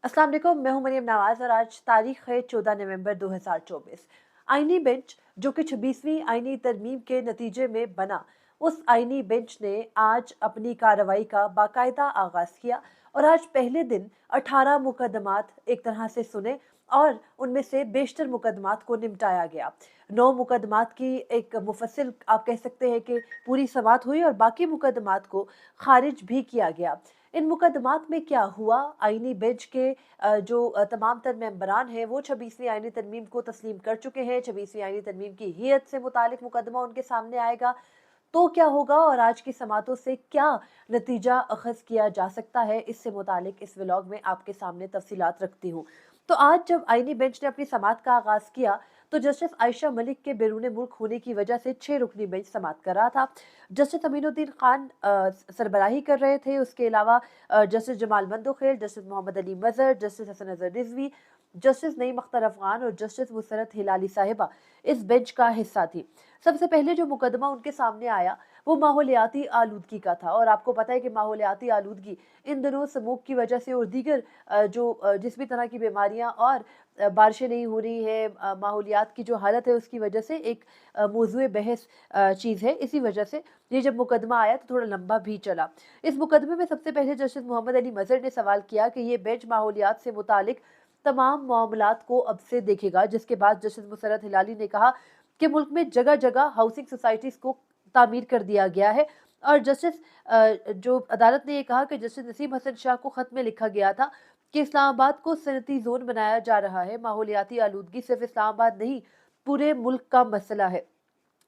अस्सलाम वालेकुम, मैं हूं मरियम नवाज और आज तारीख है 14 नवंबर 2024। आईनी बेंच जो कि 26वीं आईनी तरमीम के नतीजे में बना, उस आईनी बेंच ने आज अपनी कार्रवाई का बाकायदा आगाज किया और आज पहले दिन 18 मुकदमात एक तरह से सुने और उनमें से बेशतर मुकदमात को निपटाया गया। 9 मुकदमात की एक मुफस्सिल आप कह सकते हैं कि पूरी समाअत हुई और बाकी मुकदमात को खारिज भी किया गया। इन मुकदमात में क्या हुआ, आईनी बेंच के जो तमाम तर मेंबरान हैं वो 26वीं आईनी तरमीम को तस्लीम कर चुके हैं। 26वीं आईनी तरमीम की हियत से मुतालिक मुकदमा उनके सामने आएगा तो क्या होगा और आज की समातों से क्या नतीजा अखज़ किया जा सकता है, इससे मुतालिक इस व्लॉग में आपके सामने तफसीलात रखती हूँ। तो आज जब आईनी बेंच ने अपनी समात का आगाज़ किया तो जस्टिस आयशा मलिक के बैरून मुल्क होने की वजह से 6 रुकनी बेंच समात कर रहा था। जस्टिस अमीनुद्दीन खान सरबराही कर रहे थे। उसके अलावा जस्टिस जमाल मंदोखेल, जस्टिस मोहम्मद अली मजहर, जस्टिस हसन अजहर रिजवी, जस्टिस नईम अख्तर अफगान और जस्टिस मुसरत हिलाली साहिबा इस बेंच का हिस्सा थी। सबसे पहले जो मुकदमा उनके सामने आया वो माहौलियाती आलूदगी का था और आपको पता है कि माहौलियाती आलूदगी इन दिनों स्मोक की वजह से और दीगर जिस भी तरह की बीमारियां और बारिशें नहीं हो रही है, माहौलियात की जो हालत है उसकी वजह से एक मौजूए बहस चीज़ है। इसी वजह से ये जब मुकदमा आया तो थोड़ा लंबा भी चला। इस मुकदमे में सबसे पहले जस्टिस मोहम्मद अली मजहर ने सवाल किया कि ये बेंच माहौलियात से मुतालिक तमाम मामलात को अब से देखेगा, जिसके बाद जस्टिस मुसरत हिलाली ने कहा कि मुल्क में जगह जगह हाउसिंग सोसाइटीज़ को तामीर कर दिया गया है और जस्टिस जो अदालत ने ये कहा कि जस्टिस नसीम हसन शाह को ख़त में लिखा गया था कि इस्लामाबाद को सनती जोन बनाया जा रहा है। माहौलियाती आलूदगी सिर्फ इस्लामाबाद नहीं, पूरे मुल्क का मसला है।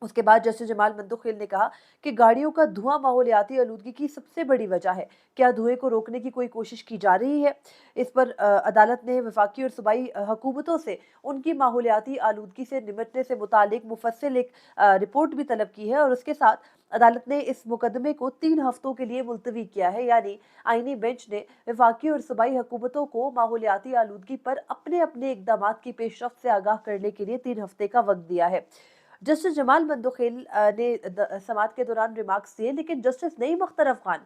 उसके बाद जस्टिस जमाल मंदोखेल ने कहा कि गाड़ियों का धुआं माहौलियाती आलूदगी की सबसे बड़ी वजह है। क्या धुएं को रोकने की कोई कोशिश की जा रही है? इस पर अदालत ने वफाकी और सूबाई हुकूमतों से उनकी माहौलियाती आलूदगी से निपटने से मुतालिक मुफस्सिल एक रिपोर्ट भी तलब की है और उसके साथ अदालत ने इस मुकदमे को 3 हफ्तों के लिए मुलतवी किया है। यानी आईनी बेंच ने वफाकी और सूबाई हुकूमतों को माहौलियाती आलूदगी पर अपने अपने इकदाम की पेशरफ से आगाह करने के लिए 3 हफ्ते का वक्त दिया है। जस्टिस जमाल मंदोखेल ने समात के दौरान रिमार्क्स दिए, लेकिन जस्टिस नईम अख्तर अफगान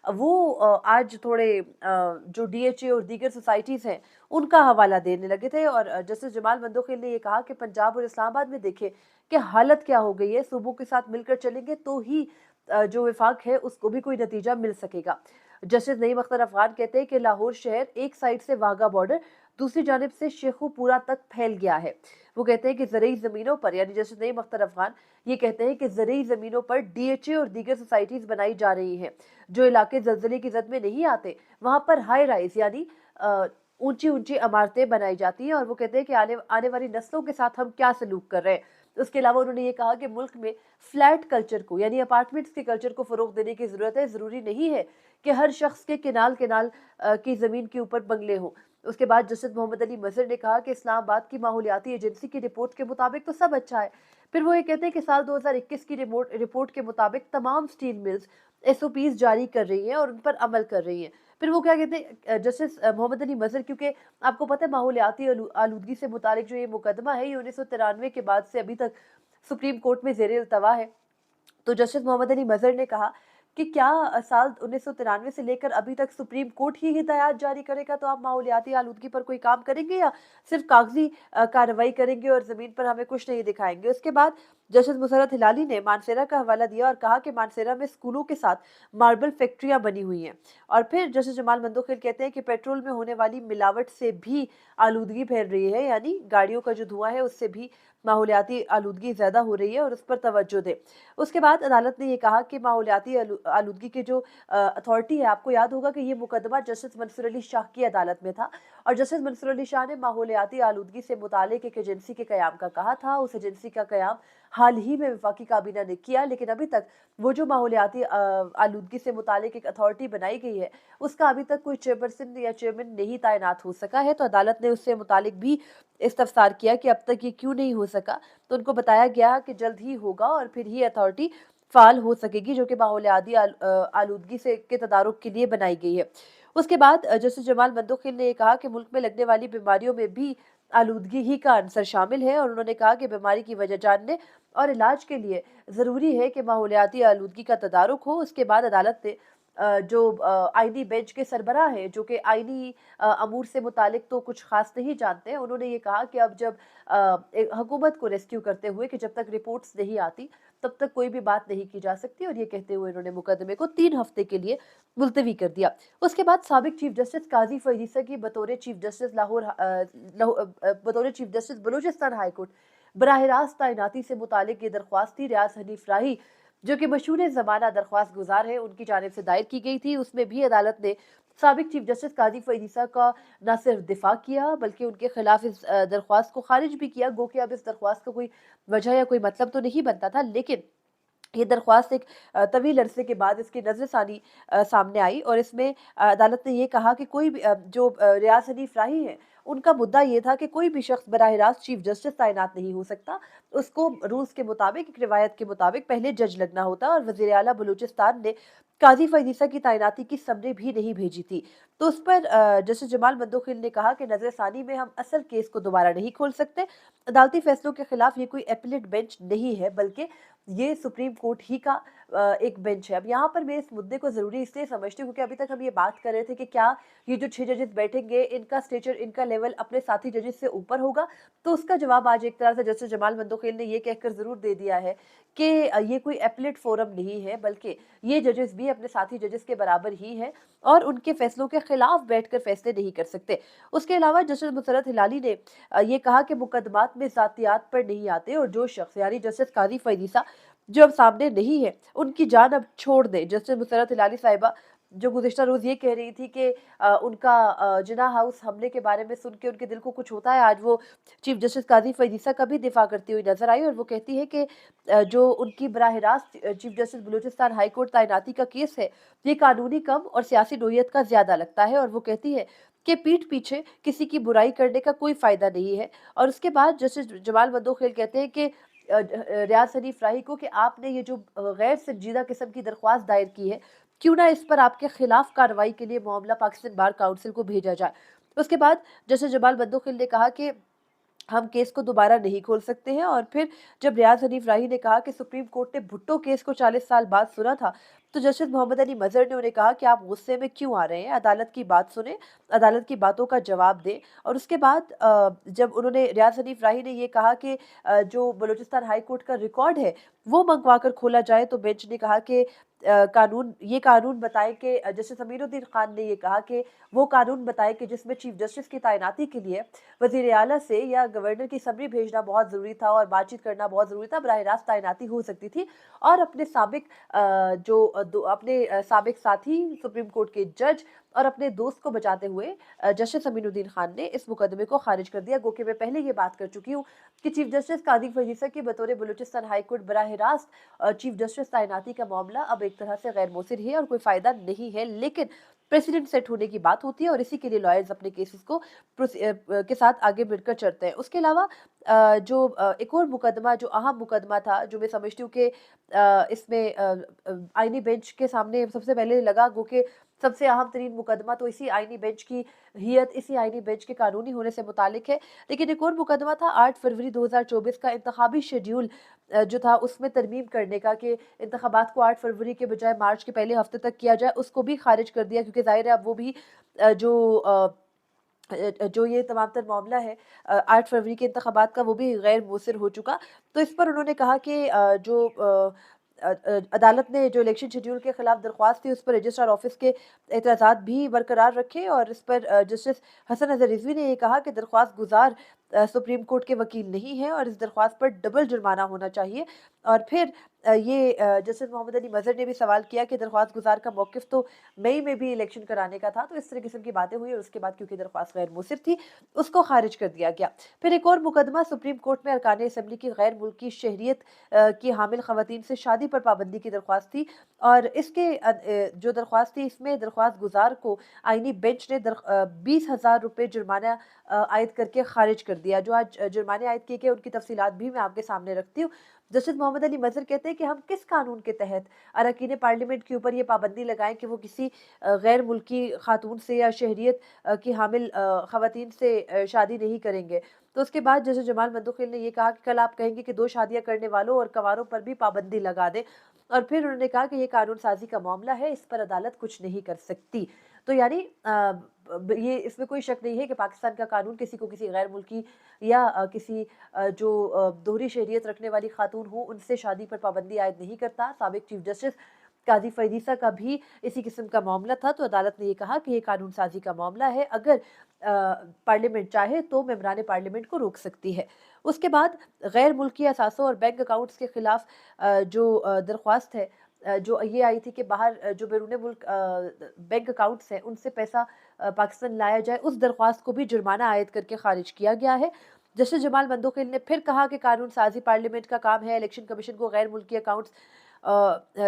वो आज थोड़े जो डीएचए और दीगर सोसाइटीज़ हैं उनका हवाला देने लगे थे और जस्टिस जमाल मंदोखेल ने ये कहा कि पंजाब और इस्लामाबाद में देखें कि हालत क्या हो गई है, सूबों के साथ मिलकर चलेंगे तो ही जो विफाक है उसको भी कोई नतीजा मिल सकेगा। जस्टिस नईम अख्तर अफगान कहते हैं कि लाहौर शहर एक साइड से वाघा बॉर्डर, दूसरी जानब से शेखुपुरा तक फैल गया है। वो कहते हैं कि ज़रूरी ज़मीनों पर, यानी जस्टिस नईम अख्तर अफगान ये कहते हैं कि ज़रूरी ज़मीनों पर डीएचए और दीगर सोसाइटीज़ बनाई जा रही हैं। जो इलाके ज़लज़ले की जद में नहीं आते वहाँ पर हाई राइज यानी ऊंची ऊंची इमारतें बनाई जाती हैं और वो कहते हैं कि आने आने वाली नस्लों के साथ हम क्या सलूक कर रहे हैं। उसके अलावा उन्होंने ये कहा कि मुल्क में फ्लैट कल्चर को यानी अपार्टमेंट्स के कल्चर को फ़रोग देने की ज़रूरत है। ज़रूरी नहीं है कि हर शख्स के किनाल किनाल की ज़मीन के ऊपर बंगले हों। उसके बाद जस्टिस मोहम्मद अली मजहर ने कहा कि इस्लामाबाद की माहौलियाती एजेंसी की रिपोर्ट के मुताबिक तो सब अच्छा है। फिर वो ये कहते हैं कि साल 2021 की रिपोर्ट के मुताबिक तमाम स्टील मिल्स एसओपीज जारी कर रही हैं और उन पर अमल कर रही हैं। फिर वो क्या कहते हैं जस्टिस मोहम्मद अली मजहर, क्योंकि आपको पता है माहौलियाती आलूदगी से मुतालिक जो ये मुकदमा है ये 1993 के बाद से अभी तक सुप्रीम कोर्ट में ज़ेर इल्तवा है। तो जस्टिस मोहम्मद अली मजहर ने कहा कि क्या साल 1993 से लेकर अभी तक सुप्रीम कोर्ट ही हिदायत जारी करेगा तो आप माहौलियाती आलूदगी पर कोई काम करेंगे या सिर्फ कागजी कार्रवाई करेंगे और ज़मीन पर हमें कुछ नहीं दिखाएंगे? उसके बाद जस्टिस मुसरत हिलाली ने मानसेरा का हवाला दिया और कहा कि मानसेरा में स्कूलों के साथ मार्बल फैक्ट्रियां बनी हुई हैं। और फिर जस्टिस जमाल मंदोखेल कहते हैं कि पेट्रोल में होने वाली मिलावट से भी आलूदगी फैल रही है, यानी गाड़ियों का जो धुआं है उससे भी माहौलियाती आलूदगी ज़्यादा हो रही है और उस पर तवज्जो दें। उसके बाद अदालत ने ये कहा कि माहौलियाती आलूदगी के जो अथॉरिटी है, आपको याद होगा कि ये मुकदमा जस्टिस मंसूर अली शाह की अदालत में था और जस्टिस मंसूर अली शाह ने माहौलियाती आलूदगी से मुतालिक एक एजेंसी के क़याम का कहा था। उस एजेंसी का क़याम हाल ही में वफाकी काबीना ने किया, लेकिन अभी तक वो जो माहौलियाती आलूदगी से मुतालिक एक अथॉरिटी बनाई गई है उसका अभी तक कोई चेयरपर्सन या चेयरमैन नहीं तैनात हो सका है। तो अदालत ने उससे मुतालिक भी इस्तफसार किया कि अब तक ये क्यों नहीं हो सका। तो उनको बताया गया कि जल्द ही होगा और फिर ही अथॉरिटी फ़ाल हो सकेगी जो कि माहौलियाती आलूदगी से के तदारुक के लिए बनाई गई है। उसके बाद जस्टिस जमाल मंदोखेल ने ये कहा कि मुल्क में लगने वाली बीमारियों में भी आलूदगी ही का अंसर शामिल है और उन्होंने कहा कि बीमारी की वजह जानने और इलाज के लिए ज़रूरी है कि माहौलियाती आलूदगी का तदारुक हो। उसके बाद अदालत ने जो आईनी बेंच के सरबराह हैं, जो कि आईनी अमूर से मुतालिक तो कुछ ख़ास नहीं जानते हैं, उन्होंने ये कहा कि अब जब एक हुकूमत को रेस्क्यू करते हुए कि जब तक रिपोर्ट्स नहीं आती, तब तक कोई भी बात नहीं की जा सकती, और ये कहते हुए इन्होंने मुकदमे को 3 हफ्ते के लिए मुलतवी कर दिया। उसके बाद साबिक चीफ जस्टिस काज़ी फ़ैज़ ईसा की बतौर चीफ जस्टिस बतौर chief justice Balochistan high court बराह रास्त तैनाती से मुतालिक ये दरख्वास्त थी रियाज हनीफ राही, जो कि मशहूर ज़माना दरख्वास्त गुजार है, उनकी जानिब से दायर की गई थी। उसमें भी अदालत ने साबिक चीफ जस्टिस काज़ी फ़ैज़ ईसा का न सिर्फ दिफा किया, बल्कि उनके खिलाफ इस दरख्वास्त को खारिज भी किया। गो कि अब इस दरख्वास्त का कोई वजह या कोई मतलब तो नहीं बनता था, लेकिन ये दरख्वास्त एक तवील अरसे के बाद इसकी नज़रसानी सामने आई, और इसमें अदालत ने ये कहा कि कोई भी जो रियाज हनीफ राही है, उनका मुद्दा ये था कि कोई भी शख्स बराह रास्त चीफ जस्टिस तैनात नहीं हो सकता। उसको रूल्स के मुताबिक, एक रिवायत के मुताबिक पहले जज लगना होता, और वज़ीर आला बलूचिस्तान ने काजी फ़ैज़ ईसा की तैनाती की समरी भी नहीं भेजी थी। तो उस पर जस्टिस जमाल मंदोखिल ने कहा कि नज़रसानी में हम असल केस को दोबारा नहीं खोल सकते। अदालती फैसलों के खिलाफ ये कोई एपीलेट बेंच नहीं है, बल्कि ये सुप्रीम कोर्ट ही का एक बेंच है। अब यहाँ पर मैं इस मुद्दे को ज़रूरी इसलिए समझती हूँ, क्योंकि अभी तक हम ये बात कर रहे थे कि क्या ये जो 6 जजेस बैठेंगे, इनका स्टेचर, इनका लेवल अपने साथी जजेस से ऊपर होगा? तो उसका जवाब आज एक तरह से जस्टिस जमाल मंदोखिल ने ये कहकर ज़रूर दे दिया है कि ये कोई एपीलेट फोरम नहीं है, बल्कि ये जजेस भी अपने साथी जजेस के बराबर ही हैं, और उनके फैसलों के खिलाफ बैठकर फैसले नहीं कर सकते। उसके अलावा जस्टिस मुसर्रत हिलाली ने ये कहा कि मुकदमात में ज़ातियात पर नहीं आते, और जो शख्स यानी जस्टिस काज़ी फ़ैज़ ईसा जो अब सामने नहीं है, उनकी जान अब छोड़ दें। जस्टिस मुसर्रत हिलाली साहिबा जो गुज़िश्ता रोज़ ये कह रही थी कि उनका जिन्ना हाउस हमले के बारे में सुन के उनके दिल को कुछ होता है, आज वो चीफ जस्टिस काज़ी फ़ैज़ ईसा का भी दिफ़ा करती हुई नज़र आई, और वो कहती है कि जो उनकी बराह रास्त chief justice Balochistan high court तैनाती का केस है, ये कानूनी कम और सियासी नोयत का ज़्यादा लगता है, और वो कहती है कि पीठ पीछे किसी की बुराई करने का कोई फ़ायदा नहीं है। और उसके बाद जस्टिस जमाल मंदोखिल कहते हैं कि रियाज हनीफ राही को कि आपने ये जो गैर संजीदा किस्म की दरख्वास्त दायर की है, क्यों ना इस पर आपके खिलाफ कार्रवाई के लिए मामला पाकिस्तान बार काउंसिल को भेजा जाए। उसके बाद जस्टिस जमाल मंदोखिल ने कहा कि हम केस को दोबारा नहीं खोल सकते हैं, और फिर जब रियाज हनीफ राही ने कहा कि सुप्रीम कोर्ट ने भुट्टो केस को 40 साल बाद सुना था, तो जस्टिस मोहम्मद अली मजहर ने उन्हें कहा कि आप गुस्से में क्यों आ रहे हैं, अदालत की बात सुने, अदालत की बातों का जवाब दें। और उसके बाद जब उन्होंने रियाज हनीफ राही ने ये कहा कि जो बलूचिस्तान हाई कोर्ट का रिकॉर्ड है वो मंगवा कर खोला जाए, तो बेंच ने कहा कि ये कानून बताए कि जस्टिस अमीरुद्दीन खान ने ये कहा कि वो कानून बताए कि जिसमें चीफ जस्टिस की तैनाती के लिए वज़ीर आला से या गवर्नर की समरी भेजना बहुत ज़रूरी था, और बातचीत करना बहुत ज़रूरी था, बराह रास्त तैनाती हो सकती थी। और अपने साबिक साबिक साथी सुप्रीम कोर्ट के जज और अपने दोस्त को बचाते हुए जस्टिस अमीनुद्दीन खान ने इस मुकदमे को खारिज कर दिया। गो कि मैं पहले ये बात कर चुकी हूँ कि चीफ जस्टिस कादिर फ़ैज़ ईसा की बतौर बलूचिस्तान हाई कोर्ट बराह रास्त चीफ जस्टिस तैनाती का मामला अब एक तरह से गैर मौसिर है, और कोई फ़ायदा नहीं है, लेकिन प्रेसिडेंट सेट होने की बात होती है, और इसी के लिए लॉयर्स अपने केसेस को के साथ आगे बढ़कर चलते हैं। उसके अलावा एक और मुकदमा जो अहम मुकदमा था, जो मैं समझती हूँ कि इसमें आईनी बेंच के सामने सबसे पहले लगा, गो कि सबसे अहम तरीन मुकदमा तो इसी आईनी बेंच की हियत, इसी आईनी बेंच के कानूनी होने से मुतालिक है। लेकिन एक और मुकदमा था 8 फरवरी 2024 का इंतखाबी शेड्यूल जो था उसमें तरमीम करने का, कि इंतखाबात को 8 फरवरी के बजाय मार्च के पहले हफ्ते तक किया जाए, उसको भी खारिज कर दिया, क्योंकि ज़ाहिर है अब वो भी जो ये तमाम तर मामला है 8 फरवरी के इंतखाबात का, वो भी गैर मुअस्सिर हो चुका। तो इस पर उन्होंने कहा कि अदालत ने जो इलेक्शन शेड्यूल के खिलाफ दरख्वास्त थी, उस पर रजिस्ट्रार ऑफिस के एतराज़ात भी बरकरार रखे, और इस पर जस्टिस हसन अज़हर रिजवी ने ये कहा कि दरख्वास्त गुजार सुप्रीम कोर्ट के वकील नहीं है, और इस दरख्वास्त पर डबल जुर्माना होना चाहिए। और फिर जस्टिस मोहम्मद अली मजहर ने भी सवाल किया कि दरख्वास्त गुजार का मौक़िफ़ तो मई में भी इलेक्शन कराने का था, तो इस तरह किस्म की बातें हुई, और उसके बाद क्योंकि दरख्वास्त गैर मुसिर थी, उसको खारिज कर दिया गया। फिर एक और मुकदमा सुप्रीम कोर्ट में अरकान असम्बली की गैर मुल्की शहरियत की हामिल ख़वातीन से शादी पर पाबंदी की दरख्वास्त थी, और इसके जो दरख्वास्त थी, इसमें दरख्वास्त गुजार को आईनी बेंच ने 20,000 रुपये जुर्माना आयद करके खारिज कर दिया। जो आज जुर्माने आयद किए गए, उनकी तफसीलात भी मैं आपके सामने रखती हूँ। जस्टिस मोहम्मद अली मजहर कहते हैं कि हम किस कानून के तहत अरकान पार्लियामेंट के ऊपर ये पाबंदी लगाएं कि वो किसी गैर मुल्की खातून से या शहरियत की हामिल ख़वातीन से शादी नहीं करेंगे। तो उसके बाद जस्टिस जमाल मंदोखिल ने ये कहा कि कल आप कहेंगे कि 2 शादियां करने वालों और कंवारों पर भी पाबंदी लगा दें। और फिर उन्होंने कहा कि ये कानून साजी का मामला है, इस पर अदालत कुछ नहीं कर सकती। तो यानी ये इसमें कोई शक नहीं है कि पाकिस्तान का कानून किसी को किसी गैर मुल्की या किसी जो दोहरी शहरियत रखने वाली खातून हो, उनसे शादी पर पाबंदी आयद नहीं करता। साबिक चीफ जस्टिस काजी फरीसा का भी इसी किस्म का मामला था, तो अदालत ने ये कहा कि ये कानून साजी का मामला है, अगर पार्लियामेंट चाहे तो मेंबरान पार्लियामेंट को रोक सकती है। उसके बाद गैर मुल्की असासों और बैंक अकाउंट्स के खिलाफ जो दरख्वास्त है, जो ये आई थी कि बाहर जो बैरून मुल्क बैंक अकाउंट्स हैं उनसे पैसा पाकिस्तान लाया जाए, उस दरख्वास्त को भी जुर्माना आयद करके खारिज किया गया है। जस्टिस जमाल मंदोखिल ने फिर कहा कि कानून साजी पार्लियामेंट का काम है, इलेक्शन कमीशन को गैर मुल्की अकाउंट्स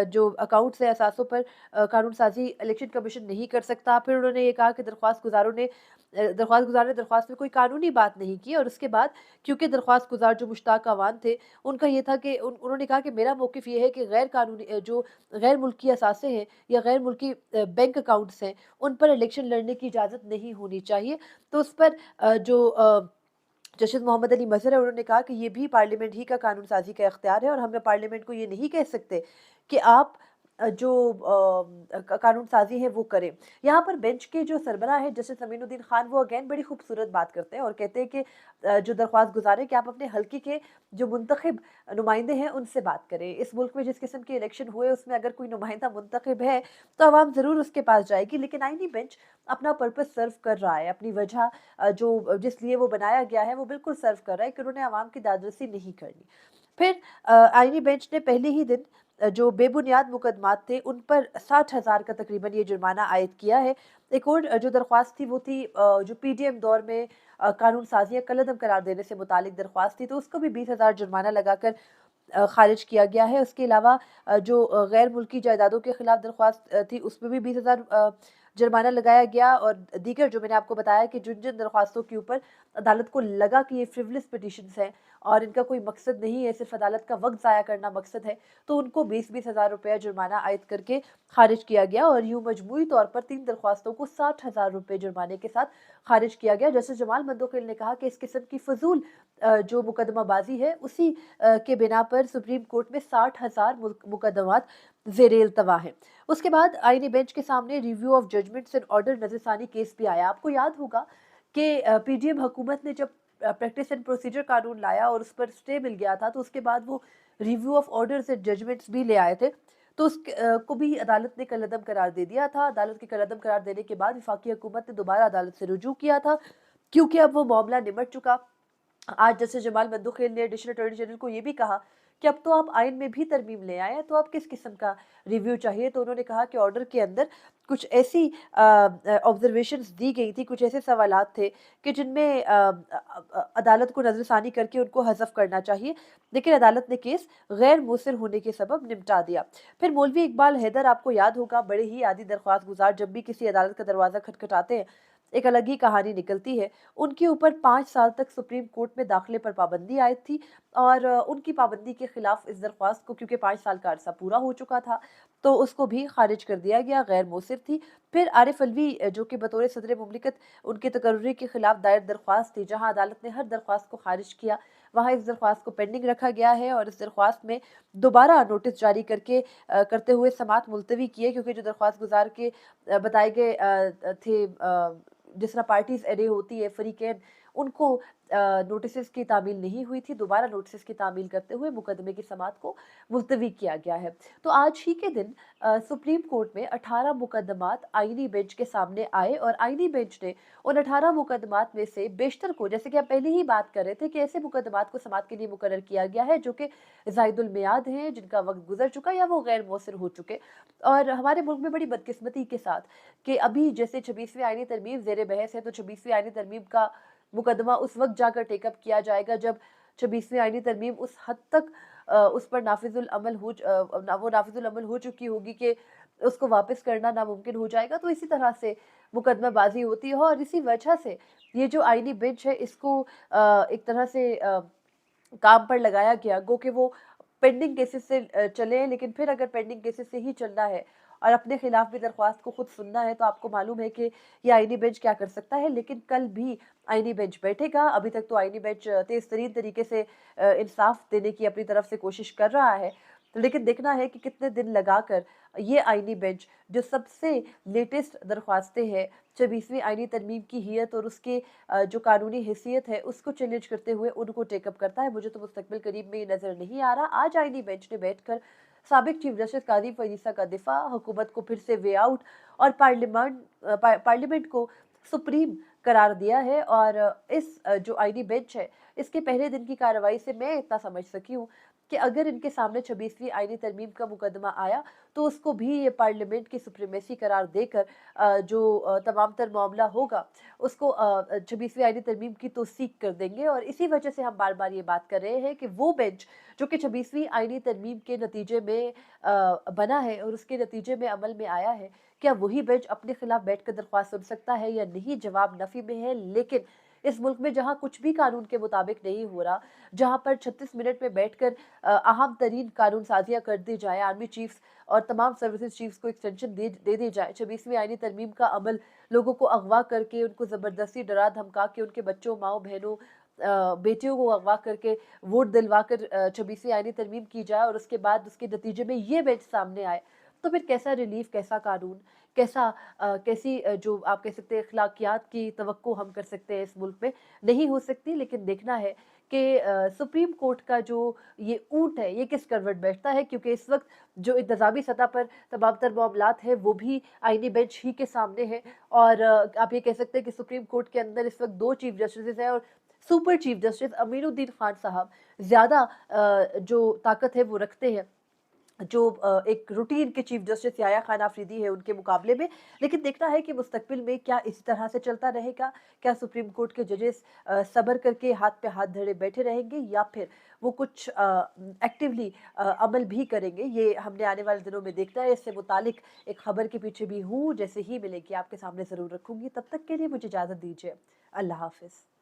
जो अकाउंट्स है असासों पर कानून साजी इलेक्शन कमीशन नहीं कर सकता। फिर उन्होंने ये कहा कि दरख्वास्त गुजारों ने दरख्वास्त में कोई कानूनी बात नहीं की, और उसके बाद क्योंकि दरख्वास्त गुजार जो मुश्ताक अवान थे, उनका ये था कि उन्होंने कहा कि मेरा मौक़िफ़ ये है कि गैर कानूनी जो गैर मुल्की असासे हैं या गैर मुल्की बैंक अकाउंट्स हैं, उन पर इलेक्शन लड़ने की इजाज़त नहीं होनी चाहिए। तो उस पर जस्टिस मोहम्मद अली मज़हर है, उन्होंने कहा कि ये भी पार्लियामेंट ही का कानून साज़ी का इख्तियार है, और हम पार्लियामेंट को ये नहीं कह सकते कि आप जो कानून साज़ी है वो करें। यहाँ पर बेंच के जो सरबराह हैं जस्टिस अमीनुद्दीन खान, वो अगेन बड़ी खूबसूरत बात करते हैं और कहते हैं कि जो दरख्वास्त गुज़ार है कि आप अपने हल्के के जो मुंतखब नुमाइंदे हैं उनसे बात करें। इस मुल्क में जिस किस्म के इलेक्शन हुए उसमें अगर कोई नुमाइंदा मुंतखब है तो आवाम ज़रूर उसके पास जाएगी, लेकिन आईनी बेंच अपना पर्पज़ सर्व कर रहा है, अपनी वजह जो जिस लिए वो बनाया गया है वो बिल्कुल सर्व कर रहा है कि उन्होंने आवाम की दादरसी नहीं करनी। फिर आईनी बेंच ने पहले ही दिन जो बेबुनियाद मुकदमात थे उन पर 60,000 का तकरीबन ये जुर्माना आयद किया है। एक और जो दरख्वास्त थी वो थी जो पीडीएम दौर में कानून साज़ियाँ कलअदम करार देने से मुतालिक दरख्वास्त थी, तो उसको भी 20,000 जुर्माना लगाकर खारिज किया गया है। उसके अलावा जो गैर मुल्की जायदादों के खिलाफ दरख्वास्त थी उसमें भी 20,000 जुर्माना लगाया गया, और दीगर जो मैंने आपको बताया कि जिन दरख्वास्तों के ऊपर अदालत को लगा कि ये फ्रिवलेस पिटिशंस हैं और इनका कोई मकसद नहीं है, सिर्फ अदालत का वक्त ज़ाया करना मकसद है, तो उनको 20-20 हज़ार रुपये जुर्माना आयद करके खारिज किया गया, और यूँ मजमूई तौर पर 3 दरख्वास्तों को 60,000 रुपये जुर्माने के साथ खारिज किया गया। जस्टिस जमाल मंदोखिल ने कहा कि इस किस्म की फजूल जो मुकदमाबाजी है उसी के बिना पर सुप्रीम कोर्ट में 60,000 मुकदमात ज़ेरे इल्तवा हैं। उसके बाद आईनी बेंच के सामने review of judgments and order नजरसानी केस भी आया। आपको याद होगा कि पीडीएम हुकूमत ने जब प्रैक्टिस एंड प्रोसीजर कानून लाया और उस पर स्टे मिल गया था, तो उसके बाद वो review of orders and judgements भी ले आए थे, तो उस को भी अदालत ने कलअदम करार दे दिया था। अदालत के कलअदम करार देने के बाद वफाकी हुकूमत ने दोबारा अदालत से रुजू किया था, क्योंकि अब वो मामला निमट चुका। आज जस्टिस जमाल मंदोखिल ने एडिशनल अटॉर्नी जनरल को ये भी कहा कि अब तो आप आइन में भी तरमीम ले आए हैं, तो आप किस किस्म का रिव्यू चाहिए। तो उन्होंने कहा कि ऑर्डर के अंदर कुछ ऐसी ऑब्जर्वेशंस दी गई थी, कुछ ऐसे सवालात थे कि जिनमें अदालत को नजरसानी करके उनको हज़फ करना चाहिए, लेकिन अदालत ने केस गैर मुसर होने के सबब निपटा दिया। फिर मौलवी इकबाल हैदर, आपको याद होगा, बड़े ही आदी दरख्वास्त गुजार जब भी किसी अदालत का दरवाज़ा खटखटाते हैं एक अलग ही कहानी निकलती है। उनके ऊपर 5 साल तक सुप्रीम कोर्ट में दाखिले पर पाबंदी आयद थी, और उनकी पाबंदी के खिलाफ इस दरख्वास्त को, क्योंकि 5 साल का अरसा पूरा हो चुका था, तो उसको भी खारिज कर दिया गया, गैर मौसिर थी। फिर आरिफ अलवी जो कि बतौर सदर मुमलिकत उनके तकर्री के खिलाफ दायर दरख्वास्त थी, जहाँ अदालत ने हर दरख्वास्त को खारिज किया, वहाँ इस दरख्वास्त को पेंडिंग रखा गया है, और इस दरख्वास्त में दोबारा नोटिस जारी करते हुए समात मुलतवी किए, क्योंकि जो दरख्वास्त गुजार के बताए गए थे, जिस तरह पार्टीज एडे होती है फरीकैन, उनको नोटिस की तामील नहीं हुई थी, दोबारा नोटिस की तामील करते हुए मुकदमे की समात को मुलतवी किया गया है। तो आज ही के दिन सुप्रीम कोर्ट में 18 मुकदमात आईनी बेंच के सामने आए, और आईनी बेंच ने उन 18 मुकदमात में से बेशतर को, जैसे कि आप पहले ही बात कर रहे थे कि ऐसे मुकदमात को समात के लिए मुकर्रर किया गया है जो कि ज़ायदुल मियाद हैं, जिनका वक्त गुजर चुका या वो गैर मौसर हो चुके। और हमारे मुल्क में बड़ी बदकिस्मती के साथ कि अभी जैसे 26वीं आईनी तरमीम ज़ेर बहस है, तो 26वीं आईनी तरमीम का मुकदमा उस वक्त जाकर टेकअप किया जाएगा जब 26वीं आईनी तरमीम उस हद तक उस पर नाफिजुल अमल हो चुकी होगी कि उसको वापस करना नामुमकिन हो जाएगा। तो इसी तरह से मुकदमाबाजी होती है, और इसी वजह से ये जो आईनी बेंच है इसको एक तरह से काम पर लगाया गया, गो कि वो पेंडिंग केसेस से चले, लेकिन फिर अगर पेंडिंग केसेस से ही चलना है और अपने खिलाफ भी दरख्वास्त को खुद सुनना है, तो आपको मालूम है कि ये आईनी बेंच क्या कर सकता है। लेकिन कल भी आईनी बेंच बैठेगा। अभी तक तो आईनी बेंच तेज़ तरीन तरीके से इंसाफ देने की अपनी तरफ से कोशिश कर रहा है, लेकिन देखना है कि कितने दिन लगाकर ये आईनी बेंच जो सबसे लेटेस्ट दरख्वास्तें हैं 26वीं आईनी तरमीम की हियत और उसके जो कानूनी हैसियत है उसको चैलेंज करते हुए उनको टेकअप करता है। मुझे तो मुस्तकबिल करीब में ये नज़र नहीं आ रहा। आज आईनी बेंच ने बैठकर साबिक चीफ जस्टिस काजी फरीसा का दिफा, हुकूमत को फिर से वे आउट और पार्लियामेंट को सुप्रीम करार दिया है। और इस जो आईनी बेंच है इसके पहले दिन की कार्रवाई से मैं इतना समझ सकी हूँ कि अगर इनके सामने 26वीं आईनी तरमीम का मुकदमा आया तो उसको भी ये पार्लियामेंट की सुप्रीमेसी करार देकर जो तमाम तर मामला होगा उसको 26वीं आईनी तरमीम की तौसीक कर देंगे। और इसी वजह से हम बार बार ये बात कर रहे हैं कि वो बेंच जो कि 26वीं आईनी तरमीम के नतीजे में बना है और उसके नतीजे में अमल में आया है, क्या वही बेंच अपने खिलाफ बैठकर दरख्वास्त सुन सकता है या नहीं? जवाब नफी में है। लेकिन इस मुल्क में जहां कुछ भी कानून के मुताबिक नहीं हो रहा, जहां पर 36 मिनट में बैठकर अहम तरीन कानून साजियां कर दी जाए, आर्मी चीफ्स और तमाम सर्विसेज चीफ्स को एक्सटेंशन दे दी जाए, 26वीं आईनी तरमीम का अमल लोगों को अगवा करके उनको ज़बरदस्ती डरा धमका के उनके बच्चों, माओ, बहनों, बेटियों को अगवा करके वोट दिलवा कर 26वीं आईनी तरमीम की जाए और उसके बाद उसके नतीजे में ये बेंच सामने आए, तो फिर कैसा रिलीफ, कैसा कानून, कैसी जो आप कह सकते हैं अखलाकियात की तवक्को हम कर सकते हैं इस मुल्क में? नहीं हो सकती। लेकिन देखना है कि सुप्रीम कोर्ट का जो ये ऊँट है ये किस करवट बैठता है, क्योंकि इस वक्त जो इंतज़ामी सतह पर तमाम तर मामलात हैं वो भी आईनी बेंच ही के सामने है। और आप ये कह सकते हैं कि सुप्रीम कोर्ट के अंदर इस वक्त 2 चीफ जस्टिस हैं और super chief justice Aminuddin Khan साहब ज़्यादा जो ताकत है वो रखते हैं जो एक रूटीन के चीफ जस्टिस याया खान आफरीदी है उनके मुकाबले में। लेकिन देखना है कि मुस्तकबिल में क्या इसी तरह से चलता रहेगा? क्या सुप्रीम कोर्ट के जजेस सब्र करके हाथ पे हाथ धरे बैठे रहेंगे या फिर वो कुछ एक्टिवली अमल भी करेंगे? ये हमने आने वाले दिनों में देखना है। इससे मुतालिक एक खबर के पीछे भी हूँ, जैसे ही मिलेगी आपके सामने ज़रूर रखूँगी। तब तक के लिए मुझे इजाज़त दीजिए। अल्लाह हाफ़िज़।